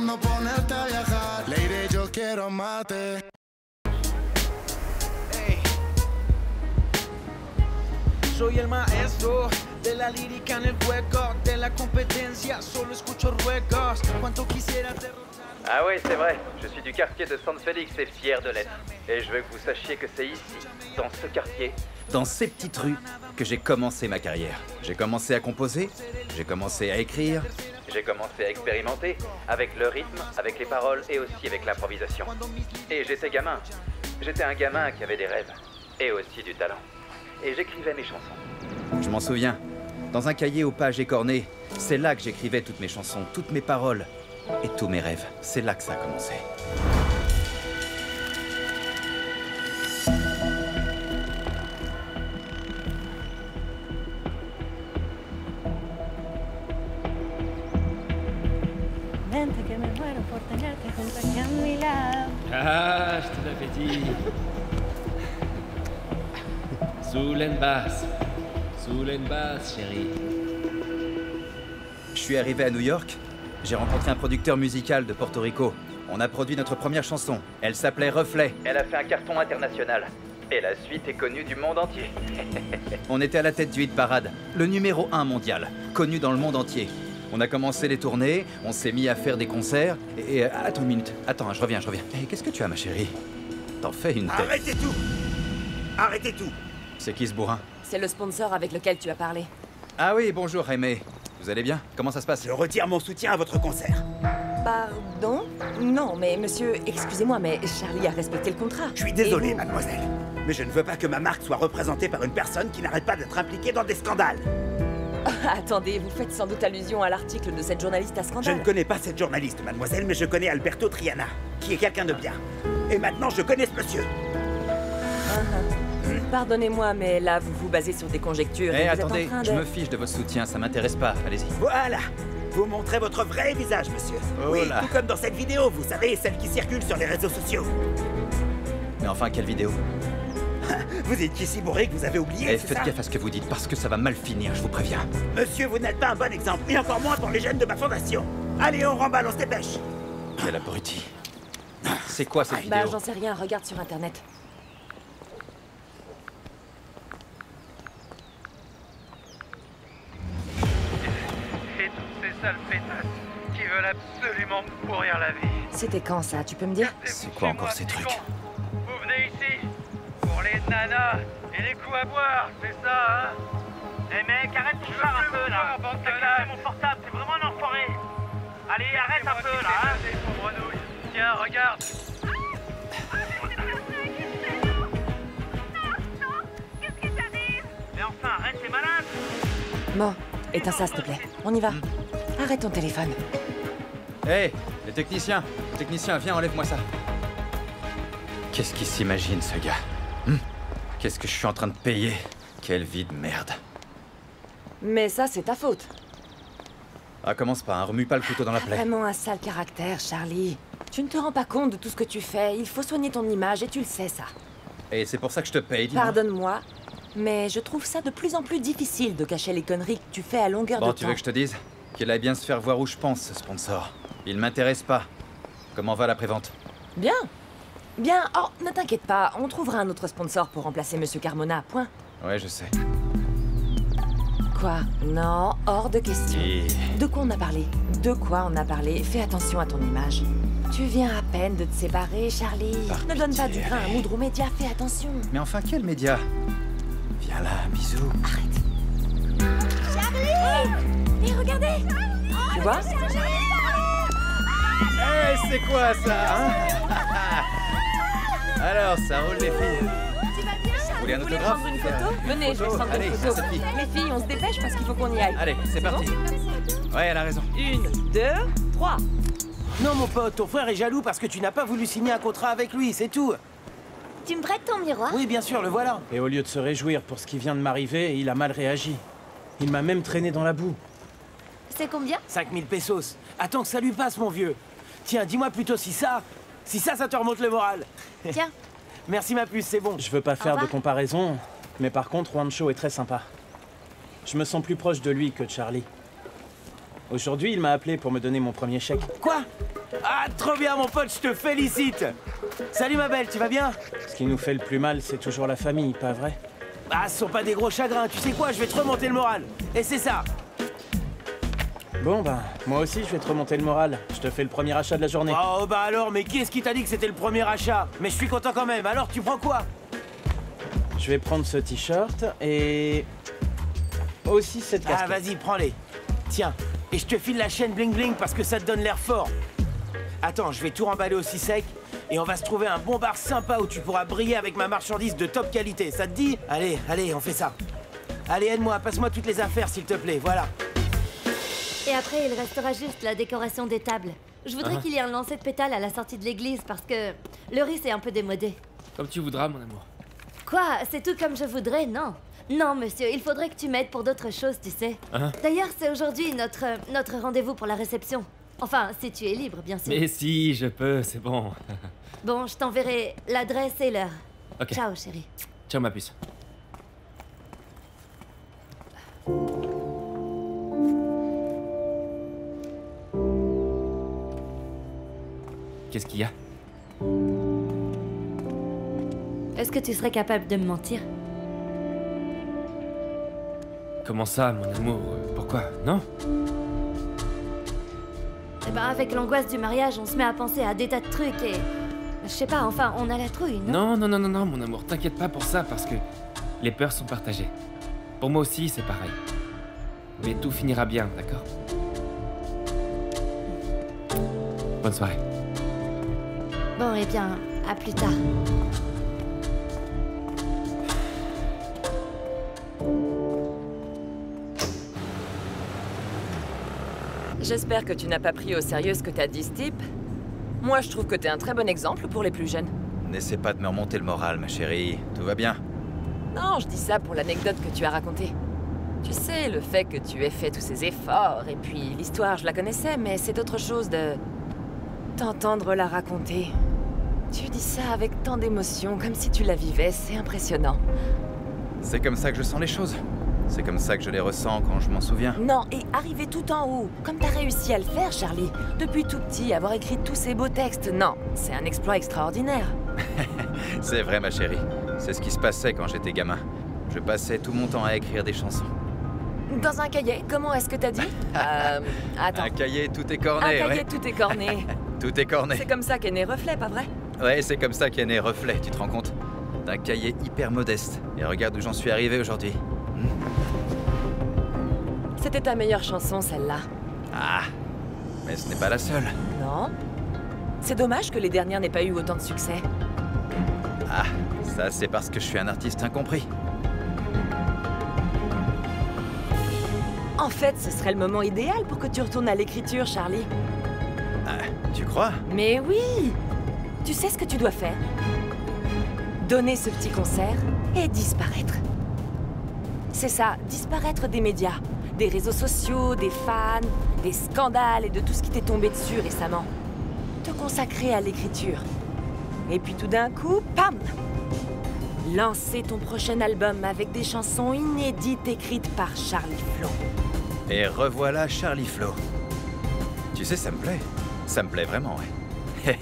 No ponerte a viajar, lady, yo quiero mate. Hey. Soy el maestro de la lírica en el juego, de la competencia, solo escucho ruegos. Cuanto quisiera derrotar. Ah ouais, c'est vrai, je suis du quartier de San Félix et fier de l'être. Et je veux que vous sachiez que c'est ici, dans ce quartier, dans ces petites rues, que j'ai commencé ma carrière. J'ai commencé à composer, j'ai commencé à écrire, j'ai commencé à expérimenter, avec le rythme, avec les paroles et aussi avec l'improvisation. Et j'étais gamin. J'étais un gamin qui avait des rêves, et aussi du talent. Et j'écrivais mes chansons. Je m'en souviens, dans un cahier aux pages écornées, c'est là que j'écrivais toutes mes chansons, toutes mes paroles. Et tous mes rêves, c'est là que ça a commencé. Vente que me muero por tenerte junto aquí a mi lado. Ah, je te l'avais dit. Soulenbass, chérie. Je suis arrivé à New York, j'ai rencontré un producteur musical de Porto Rico. On a produit notre première chanson. Elle s'appelait Reflet. Elle a fait un carton international. Et la suite est connue du monde entier. On était à la tête du hit parade, le numéro 1 mondial, connu dans le monde entier. On a commencé les tournées, on s'est mis à faire des concerts, et attends une minute, attends, je reviens. Et qu'est-ce que tu as, ma chérie? T'en fais une tête. Arrêtez tout! Arrêtez tout! C'est qui ce bourrin? C'est le sponsor avec lequel tu as parlé. Ah oui, bonjour, Aimé. Vous allez bien? Comment ça se passe? Je retire mon soutien à votre concert. Pardon? Non, mais monsieur, excusez-moi, mais Charlie a respecté le contrat. Je suis désolé, mademoiselle. Mais je ne veux pas que ma marque soit représentée par une personne qui n'arrête pas d'être impliquée dans des scandales. Attendez, vous faites sans doute allusion à l'article de cette journaliste à Je scandale. ne connais pas cette journaliste, mademoiselle, mais je connais Alberto Triana, qui est quelqu'un de bien. Et maintenant, je connais ce monsieur. Pardonnez-moi, mais là, vous vous basez sur des conjectures et vous attendez, êtes en train de... je me fiche de votre soutien, ça m'intéresse pas. Allez-y. Voilà! Vous montrez votre vrai visage, monsieur. Oh oui, là. tout comme dans cette vidéo, vous savez, celle qui circule sur les réseaux sociaux. Mais enfin, quelle vidéo? Vous étiez si bourré que vous avez oublié, c'est Faites ça? gaffe à ce que vous dites, parce que ça va mal finir, je vous préviens. Monsieur, vous n'êtes pas un bon exemple, et encore moins pour les jeunes de ma fondation. Allez, on remballe, on se dépêche. Quel abruti. C'est quoi cette Bah, vidéo? j'en sais rien, regarde sur Internet. Et toutes ces sales pétasses qui veulent absolument me pourrir la vie. C'était quand, ça? Tu peux me dire? C'est quoi encore ces trucs? Vous venez ici pour les nanas et les coups à boire, c'est ça, hein? Eh mec, arrête tout ça un peu, là. T'as cassé mon portable, t'es vraiment un enfoiré. Allez, arrête un peu, là, hein. Tiens, regarde. Mais enfin, arrête, t'es malade. Bon, éteins ça, s'il te plaît. On y va. Arrête ton téléphone. Hé, les techniciens! Technicien, viens, enlève-moi ça. Qu'est-ce qu'il s'imagine, ce gars? Qu'est-ce que je suis en train de payer? Quelle vie de merde. Mais ça, c'est ta faute. Ah, commence pas, hein, remue pas le couteau dans la plaie. Vraiment un sale caractère, Charlie. Tu ne te rends pas compte de tout ce que tu fais. Il faut soigner ton image et tu le sais, ça. Et c'est pour ça que je te paye, dis-moi. Pardonne-moi, mais je trouve ça de plus en plus difficile de cacher les conneries que tu fais à longueur de Bon, temps. tu veux que je te dise? Qu'il aille bien se faire voir où je pense, ce sponsor. Il m'intéresse pas. Comment va la prévente? Bien. Bien. Oh, ne t'inquiète pas, on trouvera un autre sponsor pour remplacer Monsieur Carmona, point. Ouais, je sais. Quoi? Non, hors de question. Et... De quoi on a parlé? De quoi on a parlé? Fais attention à ton image. Tu viens à peine de te séparer, Charlie. Par Ne donne pas pitié, du grain à allez. moudre aux médias, fais attention. Mais enfin, quel média? Viens là, un bisou. Arrête. Charlie! Et regardez! Tu vois? Eh, c'est quoi ça, hein? Alors, ça roule les filles. Vous voulez un Vous voulez autographe? prendre une photo? Venez, je vais prendre Allez, une photo. cette fille. Les filles, on se dépêche parce qu'il faut qu'on y aille. Allez, c'est parti. Ouais, elle a raison. 1, 2, 3. Non, mon pote, ton frère est jaloux parce que tu n'as pas voulu signer un contrat avec lui, c'est tout. Tu me prêtes ton miroir? Oui, bien sûr, le voilà. Et au lieu de se réjouir pour ce qui vient de m'arriver, il a mal réagi. Il m'a même traîné dans la boue. C'est combien? 5000 pesos. Attends que ça lui passe, mon vieux. Tiens, dis-moi plutôt si ça te remonte le moral. Tiens. Merci, ma puce, c'est bon. Je veux pas faire de revoir. comparaison, mais par contre, Juancho est très sympa. Je me sens plus proche de lui que de Charlie. Aujourd'hui, il m'a appelé pour me donner mon premier chèque. Quoi? Ah, trop bien, mon pote, je te félicite. Salut, ma belle, tu vas bien? Ce qui nous fait le plus mal, c'est toujours la famille, pas vrai? Ah, ce sont pas des gros chagrins, tu sais quoi, je vais te remonter le moral. Et c'est ça. Bon, ben, moi aussi, je vais te remonter le moral. Je te fais le premier achat de la journée. Oh, bah alors, mais qui est-ce qui t'a dit que c'était le premier achat? Mais je suis content quand même, alors tu prends quoi? Je vais prendre ce t-shirt et... aussi cette casquette. Ah, vas-y, prends-les. Tiens, et je te file la chaîne bling bling parce que ça te donne l'air fort. Attends, je vais tout remballer aussi sec et on va se trouver un bon bar sympa où tu pourras briller avec ma marchandise de top qualité. Ça te dit? Allez, allez, on fait ça. Allez, aide-moi, passe-moi toutes les affaires, s'il te plaît, voilà. Et après, il restera juste la décoration des tables. Je voudrais qu'il y ait un lancer de pétales à la sortie de l'église parce que le riz est un peu démodé. Comme tu voudras, mon amour. Quoi? C'est tout comme je voudrais? Non. Non, monsieur, il faudrait que tu m'aides pour d'autres choses, tu sais. D'ailleurs, c'est aujourd'hui notre rendez-vous pour la réception. Enfin, si tu es libre, bien sûr. Mais si, je peux, c'est bon. Bon, je t'enverrai l'adresse et l'heure. Ok. Ciao, chérie. Ciao, ma puce. Qu'est-ce qu'il y a? Est-ce que tu serais capable de me mentir? Comment ça, mon amour? Pourquoi? Non? Eh ben, avec l'angoisse du mariage, on se met à penser à des tas de trucs et... Je sais pas, enfin, on a la trouille, non? Non, mon amour, t'inquiète pas pour ça, parce que les peurs sont partagées. Pour moi aussi, c'est pareil. Mais tout finira bien, d'accord? Bonne soirée. Bon, eh bien, à plus tard. J'espère que tu n'as pas pris au sérieux ce que t'as dit, ce type. Moi, je trouve que t'es un très bon exemple pour les plus jeunes. N'essaie pas de me remonter le moral, ma chérie. Tout va bien. Non, je dis ça pour l'anecdote que tu as racontée. Tu sais, le fait que tu aies fait tous ces efforts, et puis l'histoire, je la connaissais, mais c'est autre chose de... t'entendre la raconter. Tu dis ça avec tant d'émotion, comme si tu la vivais, c'est impressionnant. C'est comme ça que je sens les choses. C'est comme ça que je les ressens quand je m'en souviens. Non, et arriver tout en haut, comme t'as réussi à le faire, Charlie. Depuis tout petit, avoir écrit tous ces beaux textes, non, c'est un exploit extraordinaire. C'est vrai, ma chérie. C'est ce qui se passait quand j'étais gamin. Je passais tout mon temps à écrire des chansons. Dans un cahier, comment est-ce que t'as dit? Attends. Un cahier, tout est corné, Un cahier, ouais. tout est corné. Tout est corné. C'est comme ça qu'est né Reflet, pas vrai? Ouais, c'est comme ça qu'est né Reflet, tu te rends compte? D'un cahier hyper modeste. Et regarde où j'en suis arrivé aujourd'hui. C'était ta meilleure chanson, celle-là. Ah, mais ce n'est pas la seule. Non? C'est dommage que les dernières n'aient pas eu autant de succès. Ah, ça c'est parce que je suis un artiste incompris. En fait, ce serait le moment idéal pour que tu retournes à l'écriture, Charlie. Ah, tu crois? Mais oui! Tu sais ce que tu dois faire? Donner ce petit concert et disparaître. C'est ça, disparaître des médias, des réseaux sociaux, des fans, des scandales et de tout ce qui t'est tombé dessus récemment. Te consacrer à l'écriture. Et puis tout d'un coup, pam! Lancer ton prochain album avec des chansons inédites écrites par Charlie Flo. Et revoilà Charlie Flo. Tu sais, ça me plaît. Ça me plaît vraiment, ouais.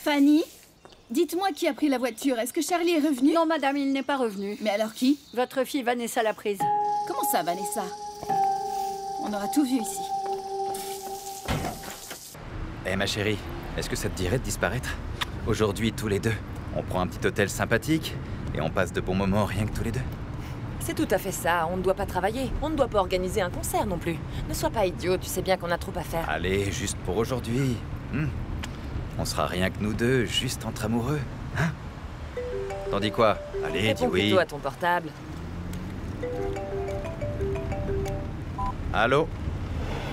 Fanny, dites-moi qui a pris la voiture. Est-ce que Charlie est revenu? Non, madame, il n'est pas revenu. Mais alors qui? Votre fille Vanessa l'a prise. Comment ça, Vanessa? On aura tout vu ici. Eh ma chérie, est-ce que ça te dirait de disparaître? Aujourd'hui, tous les deux, on prend un petit hôtel sympathique et on passe de bons moments rien que tous les deux. C'est tout à fait ça, on ne doit pas travailler. On ne doit pas organiser un concert non plus. Ne sois pas idiot, tu sais bien qu'on a trop à faire. Allez, juste pour aujourd'hui. On sera rien que nous deux, juste entre amoureux, hein? T'en dis quoi? Allez, Réponds dis oui. plutôt à ton portable. Allô?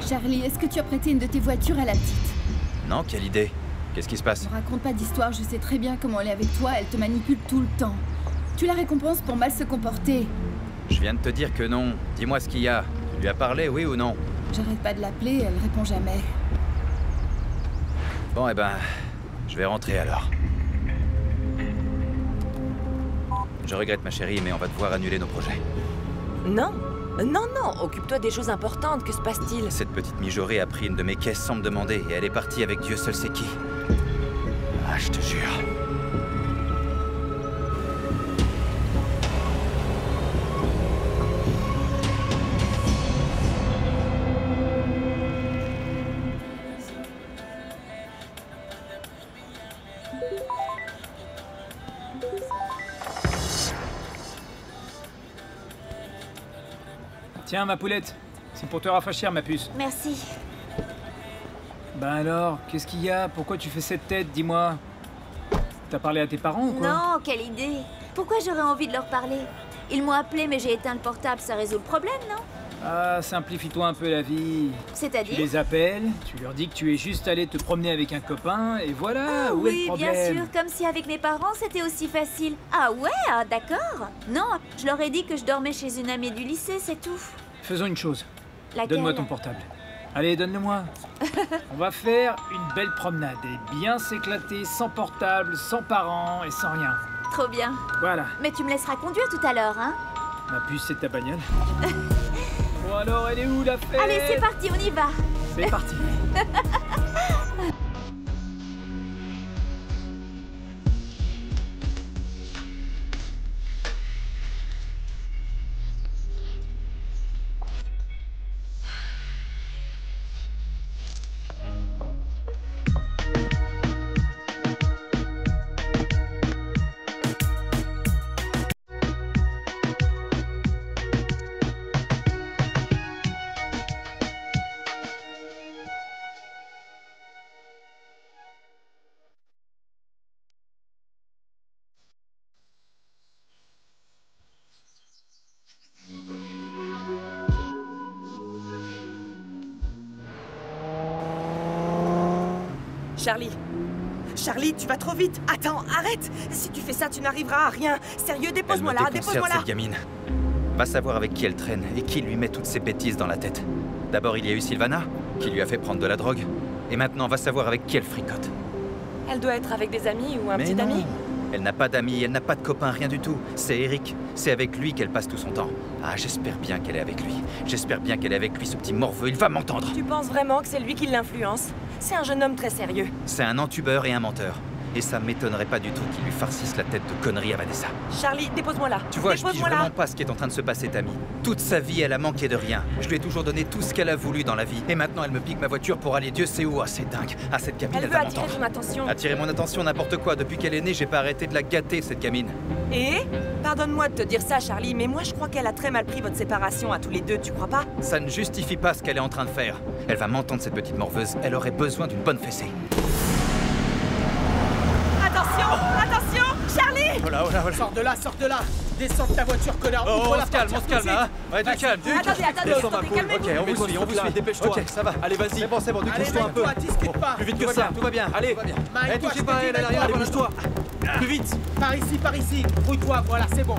Charlie, est-ce que tu as prêté une de tes voitures à la petite? Non, quelle idée? Qu'est-ce qui se passe? Ne raconte pas d'histoire, je sais très bien comment elle est avec toi, elle te manipule tout le temps. Tu la récompenses pour mal se comporter. Je viens de te dire que non. Dis-moi ce qu'il y a. Tu lui as parlé, oui ou non? J'arrête pas de l'appeler, elle répond jamais. Bon, eh ben, je vais rentrer alors. Je regrette, ma chérie, mais on va devoir annuler nos projets. Non, non, non, occupe-toi des choses importantes, que se passe-t-il? Cette petite mijaurée a pris une de mes caisses sans me demander, et elle est partie avec Dieu seul sait qui. Ah, je te jure. Tiens, ma poulette, c'est pour te rafraîchir, ma puce. Merci. Ben alors, qu'est-ce qu'il y a? Pourquoi tu fais cette tête, dis-moi? T'as parlé à tes parents ou quoi? Non, quelle idée. Pourquoi j'aurais envie de leur parler? Ils m'ont appelé, mais j'ai éteint le portable, ça résout le problème, non? Ah, simplifie-toi un peu la vie. C'est-à-dire? Tu les appelles, tu leur dis que tu es juste allé te promener avec un copain, et voilà, où est le Oui, problème? bien sûr, comme si avec mes parents c'était aussi facile. Ah ouais, ah, d'accord. Non, je leur ai dit que je dormais chez une amie du lycée, c'est tout. Faisons une chose. Laquelle? Donne-moi ton portable. Allez, donne-le-moi. On va faire une belle promenade et bien s'éclater sans portable, sans parents et sans rien. Trop bien. Voilà. Mais tu me laisseras conduire tout à l'heure, hein? Ma puce, c'est ta bagnole. Bon alors, elle est où la fête? Allez, c'est parti, on y va. C'est parti. Charlie. Charlie, tu vas trop vite. Attends, arrête. Si tu fais ça, tu n'arriveras à rien. Sérieux, dépose-moi là, dépose-moi là. Cette gamine. Va savoir avec qui elle traîne et qui lui met toutes ces bêtises dans la tête. D'abord, il y a eu Sylvana, qui lui a fait prendre de la drogue. Et maintenant, va savoir avec qui elle fricote. Elle doit être avec des amis ou un Mais petit non. ami. Elle n'a pas d'amis, elle n'a pas de copains, rien du tout. C'est Eric. C'est avec lui qu'elle passe tout son temps. Ah, j'espère bien qu'elle est avec lui. J'espère bien qu'elle est avec lui, ce petit morveux. Il va m'entendre. Tu penses vraiment que c'est lui qui l'influence? C'est un jeune homme très sérieux. C'est un entubeur et un menteur. Et ça m'étonnerait pas du tout qu'il lui farcisse la tête de conneries à Vanessa. Charlie, dépose-moi là. Tu vois, je pige Dépose-moi vraiment là. pas ce qui est en train de se passer, Tammy. Toute sa vie, elle a manqué de rien. Je lui ai toujours donné tout ce qu'elle a voulu dans la vie. Et maintenant, elle me pique ma voiture pour aller Dieu sait où. Ah, c'est dingue. Ah, cette gamine, Elle elle veut va attirer m'entendre. ton attention. Attirer mon attention, n'importe quoi. Depuis qu'elle est née, j'ai pas arrêté de la gâter, cette gamine. Et pardonne-moi de te dire ça, Charlie, mais moi je crois qu'elle a très mal pris votre séparation à tous les deux, tu crois pas? Ça ne justifie pas ce qu'elle est en train de faire. Elle va m'entendre, cette petite morveuse. Elle aurait besoin d'une bonne fessée. Attention, attention, Charlie! Oh là, oh là, oh là. Sors de là, sors de là. Descends de ta voiture, connard. Oh, Ouvre on la se calme, porte, on se calme, vite. hein. Ouais, du calme. Attendez, attendez, calmez-vous. Ok, on vous suit, on vous suit. Dépêche-toi. Ok, ça va. Allez, vas-y. C'est bon, Allez, découche-toi un peu. mets-toi, discute pas. Plus vite Tout que va ça, bien. tout va bien. Allez, Marie, toi, touchez je pas te dis, elle, elle a mets-toi, rien. voilà. Bouge-toi. Plus vite. Par ici. Brouille-toi, voilà, c'est bon.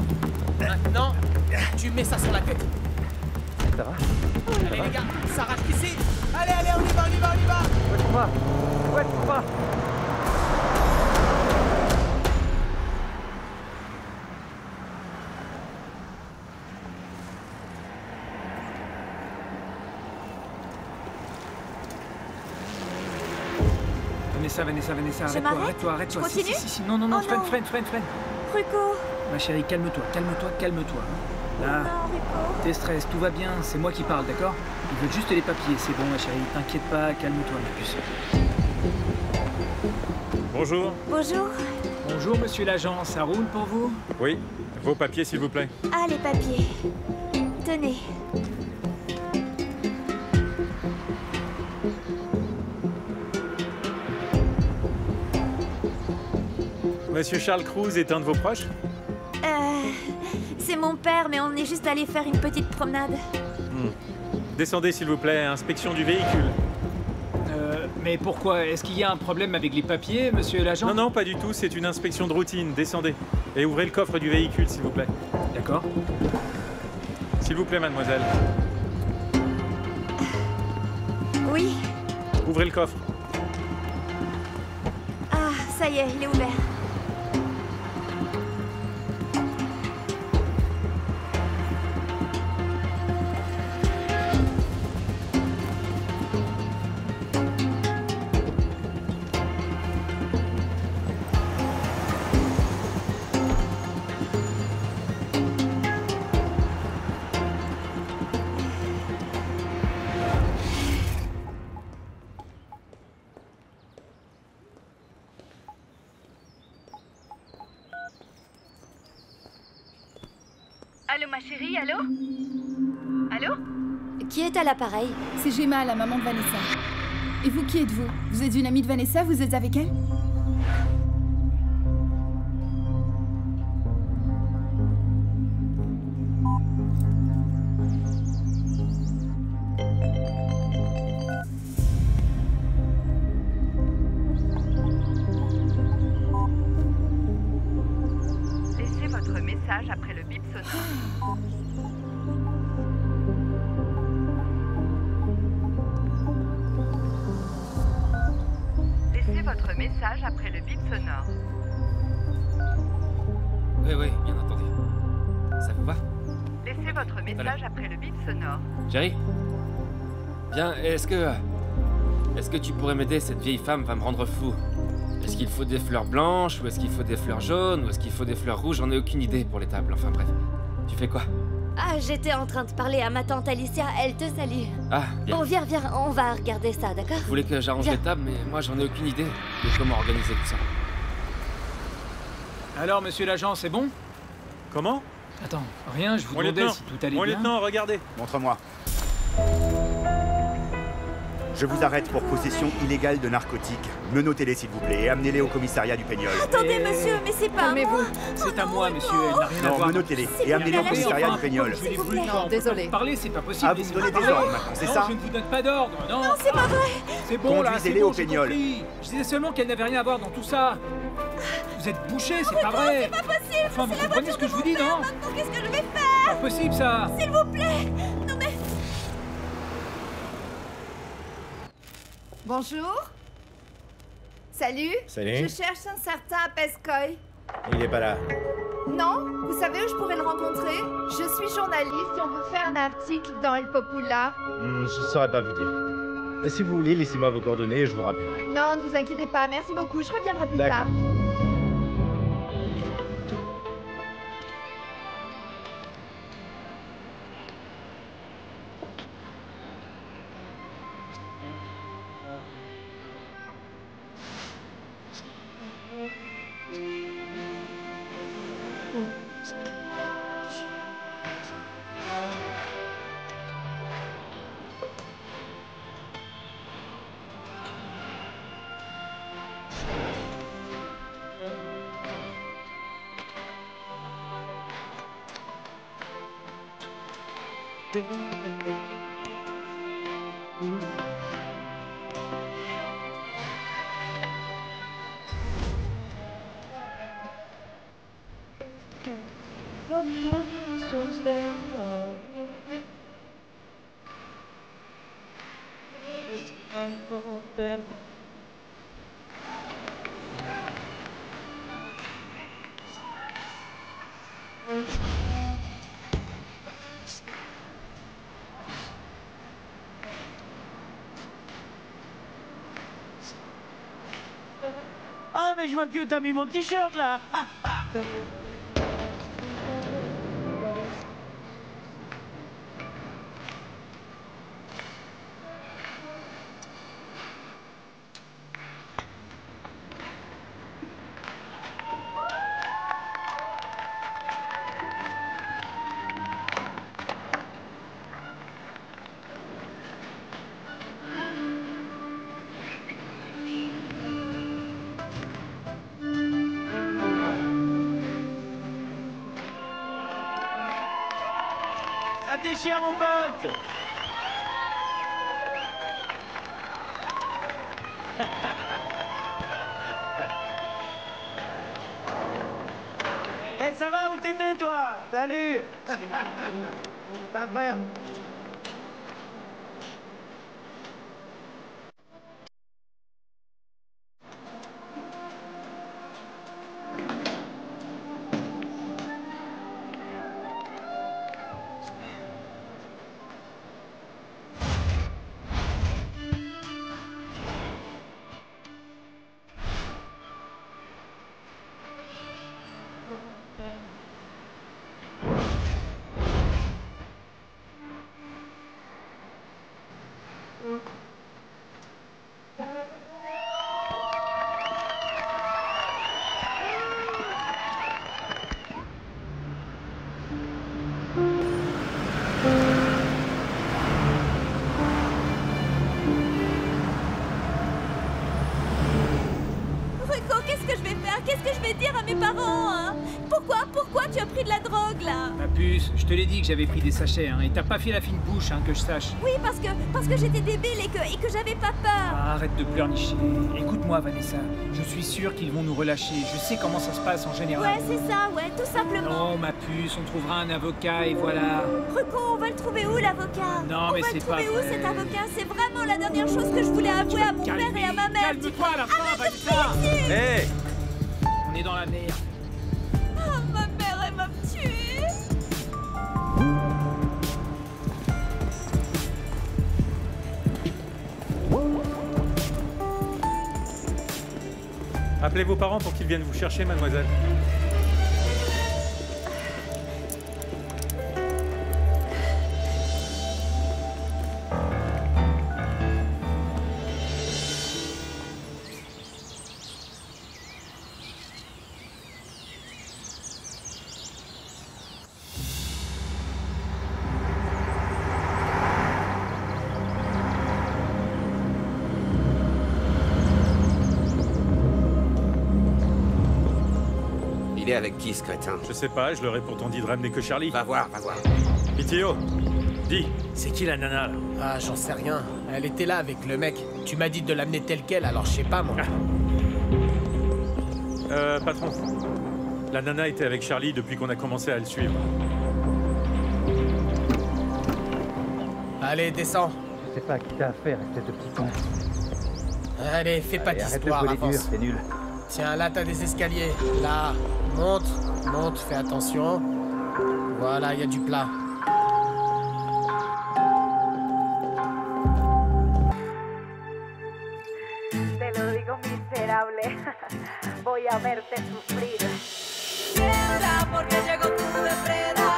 Maintenant, tu mets ça sur la tête. Ça va? Allez, les gars, ça rage ici. Allez, on y va. Ouais, faut pas. Vanessa, Je m'arrête? arrête-toi. Je continue? Si, non, Oh freine. Ruko. Ma chérie, calme-toi. Là, Non, Ruko. tes stress, tout va bien, c'est moi qui parle, d'accord? Ils veulent juste les papiers, c'est bon, ma chérie, t'inquiète pas, calme-toi, ma puce. Bonjour. Bonjour, monsieur l'agent, ça roule pour vous? Oui, vos papiers, s'il vous plaît. Ah, les papiers. Tenez. Monsieur Charles Cruz est un de vos proches? C'est mon père, mais on est juste allé faire une petite promenade. Descendez, s'il vous plaît, inspection du véhicule. Mais pourquoi? Est-ce qu'il y a un problème avec les papiers, monsieur l'agent? Non, non, pas du tout, c'est une inspection de routine. Descendez. Et ouvrez le coffre du véhicule, s'il vous plaît. D'accord. S'il vous plaît, mademoiselle. Oui. Ouvrez le coffre. Ah, ça y est, il est ouvert. Allô, ma chérie, allô? Allô? Qui est à l'appareil? C'est Gemma, la maman de Vanessa. Et vous, qui êtes-vous? Vous êtes une amie de Vanessa? Vous êtes avec elle? Laissez votre message après le bip sonore. Laissez votre message après le bip sonore. Oui, bien entendu. Ça vous va? Laissez votre message après le bip sonore. Chérie? Bien, est-ce que tu pourrais m'aider? Cette vieille femme va me rendre fou. Est-ce qu'il faut des fleurs blanches, ou est-ce qu'il faut des fleurs jaunes, ou est-ce qu'il faut des fleurs rouges? J'en ai aucune idée pour les tables, enfin bref. Tu fais quoi? Ah, j'étais en train de parler à ma tante Alicia, elle te salue. Ah, bien. Bon, viens, on va regarder ça, d'accord? Vous voulez que j'arrange Viens. les tables, mais moi j'en ai aucune idée de comment organiser tout ça. Alors, monsieur l'agent, c'est bon? Comment? Attends, rien, je vous Mon demandais lieutenant, si tout allait mon bien. lieutenant, regardez. Montre-moi. Je vous arrête pour possession illégale de narcotiques. Menotez-les, s'il vous plaît, et amenez-les au commissariat du Peignol. Attendez, monsieur, mais c'est pas à moi. C'est à moi, monsieur, elle n'a rien à Non, voir. menotez-les et amenez-les au commissariat du Peignol. Je vous prie, non, Désolé. Parler, c'est pas possible. Ah, vous me donnez des ordres maintenant, c'est non, ça? je ne vous donne pas d'ordre, non. Non, c'est pas vrai. C'est bon, là, c'est Conduisez-les bon, au j'ai Peignol. compris. Je disais seulement qu'elle n'avait rien à voir dans tout ça. Vous êtes bouché, c'est pas vrai. C'est pas possible. Enfin, vous c'est la comprenez ce que je vous dis, voiture de mon non? père. Maintenant, qu'est-ce que je vais faire? Pas possible, ça. S'il vous plaît. Non, mais... Bonjour. Salut. Salut. Je cherche un certain Pescoy. Il est pas là. Non? Vous savez où je pourrais le rencontrer? Je suis journaliste et on veut faire un article dans El Popular. Je saurais pas vous dire. Mais si vous voulez, laissez-moi vos coordonnées et je vous rappellerai. Non, ne vous inquiétez pas. Merci beaucoup. Je reviendrai plus D'accord. tard. Ah, mais je vois que t'as mis mon t-shirt là. Ça déchire mon pote. Eh, ça va, où t'étais, toi? Salut. Ta mère. Qu'est-ce que je vais dire à mes parents, hein? Pourquoi tu as pris de la drogue, là? Ma puce, je te l'ai dit que j'avais pris des sachets, hein, et t'as pas fait la fine bouche, hein, que je sache. Oui, parce que j'étais débile et que j'avais pas peur. Ah, arrête de pleurnicher. Écoute-moi, Vanessa, je suis sûr qu'ils vont nous relâcher. Je sais comment ça se passe en général. Ouais, c'est ça, ouais, tout simplement. Non, ma puce, on trouvera un avocat et voilà. Recon, on va le trouver où, l'avocat? Non, mais c'est pas vrai. On va le trouver où, cet avocat? C'est vraiment la dernière chose que je voulais avouer à mon père et à ma mère. Calme-toi à la fin, Vanessa. Hé! On est dans la merde. Oh, ma mère, elle va me tuer. Appelez vos parents pour qu'ils viennent vous chercher, mademoiselle. Il est avec qui, ce crétin? Je sais pas, je leur ai pourtant dit de ramener que Charlie. Va voir, va voir. Pitio, dis. C'est qui la nana, là? Ah, j'en sais rien. Elle était là avec le mec. Tu m'as dit de l'amener tel quel, alors je sais pas, moi. Patron. La nana était avec Charlie depuis qu'on a commencé à le suivre. Allez, descends. Je sais pas qui t'as affaire, espèce de petit con. Allez, fais pas d'histoire, avance. C'est nul. Tiens, là, t'as des escaliers. Là, monte, fais attention. Voilà, il y a du plat. Te lo digo miserable. Voy a verte sufrir. Piedra, porque llegó tu depredador.